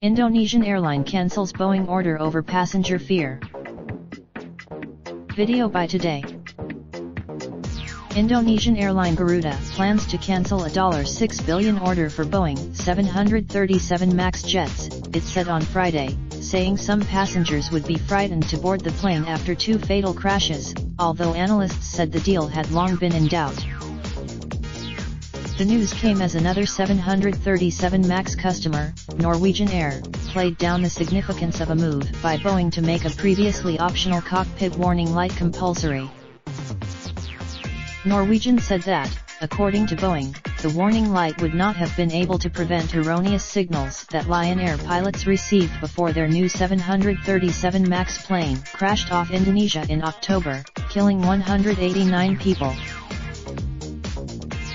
Indonesian airline cancels Boeing order over passenger fear. Video by Today. Indonesian airline Garuda plans to cancel a $6 billion order for Boeing 737 MAX jets, it said on Friday, saying some passengers would be frightened to board the plane after 2 fatal crashes, although analysts said the deal had long been in doubt. The news came as another 737 MAX customer, Norwegian Air, played down the significance of a move by Boeing to make a previously optional cockpit warning light compulsory. Norwegian said that, according to Boeing, the warning light would not have been able to prevent erroneous signals that Lion Air pilots received before their new 737 MAX plane crashed off Indonesia in October, killing 189 people.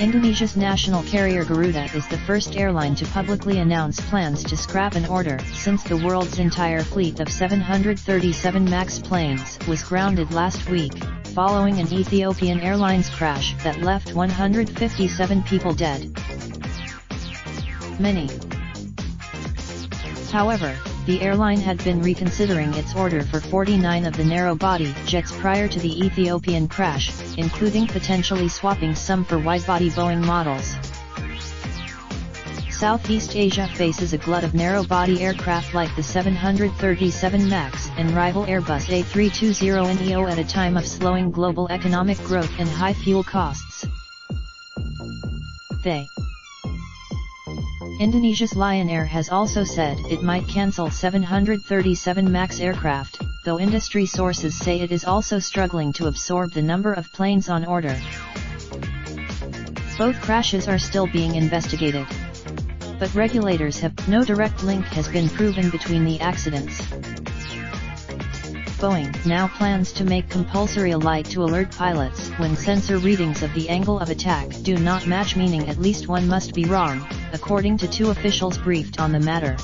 Indonesia's national carrier Garuda is the first airline to publicly announce plans to scrap an order since the world's entire fleet of 737 MAX planes was grounded last week, following an Ethiopian Airlines crash that left 157 people dead. However, the airline had been reconsidering its order for 49 of the narrow-body jets prior to the Ethiopian crash, including potentially swapping some for wide-body Boeing models. Southeast Asia faces a glut of narrow-body aircraft like the 737 MAX and rival Airbus A320neo at a time of slowing global economic growth and high fuel costs. Indonesia's Lion Air has also said it might cancel 737 MAX aircraft, though industry sources say it is also struggling to absorb the number of planes on order. Both crashes are still being investigated, but regulators have no direct link has been proven between the accidents. Boeing now plans to make compulsory a light to alert pilots when sensor readings of the angle of attack do not match, meaning at least one must be wrong, according to 2 officials briefed on the matter.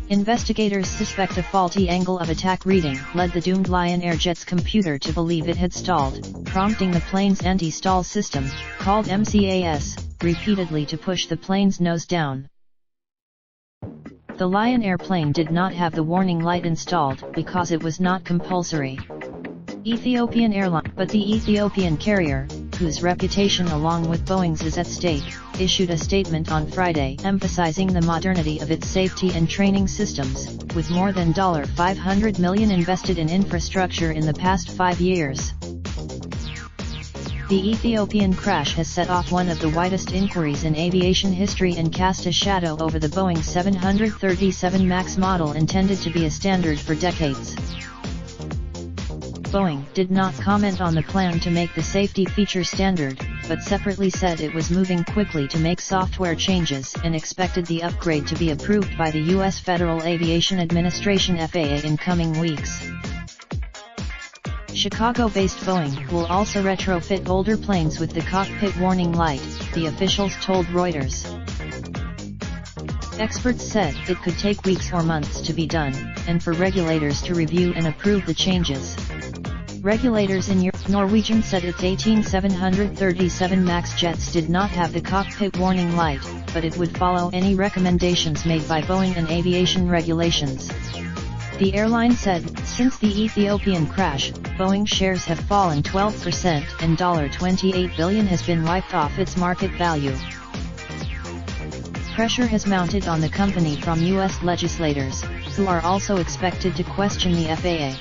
Investigators suspect a faulty angle of attack reading led the doomed Lion Air jet's computer to believe it had stalled, prompting the plane's anti-stall system, called MCAS, repeatedly to push the plane's nose down. The Lion Air plane did not have the warning light installed because it was not compulsory. Ethiopian Airline, but the Ethiopian carrier, whose reputation along with Boeing's is at stake, issued a statement on Friday emphasizing the modernity of its safety and training systems, with more than $500 million invested in infrastructure in the past 5 years. The Ethiopian crash has set off one of the widest inquiries in aviation history and cast a shadow over the Boeing 737 MAX model intended to be a standard for decades. Boeing did not comment on the plan to make the safety feature standard, but separately said it was moving quickly to make software changes and expected the upgrade to be approved by the U.S. Federal Aviation Administration (FAA) in coming weeks. Chicago-based Boeing will also retrofit older planes with the cockpit warning light, the officials told Reuters. Experts said it could take weeks or months to be done, and for regulators to review and approve the changes. Regulators in Europe, Norwegian said its 18 737 MAX jets did not have the cockpit warning light, but it would follow any recommendations made by Boeing and aviation regulations. The airline said, since the Ethiopian crash, Boeing shares have fallen 12% and $28 billion has been wiped off its market value. Pressure has mounted on the company from U.S. legislators, who are also expected to question the FAA.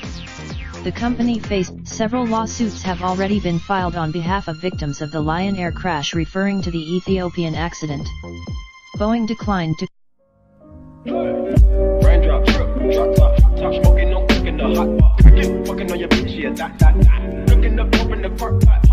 The company faced several lawsuits have already been filed on behalf of victims of the Lion Air crash, referring to the Ethiopian accident. Boeing declined to Raindrop, drop top smoking, no cooking the hot pot. Fucking on your bitch, yeah, that. Looking up, open the park pot.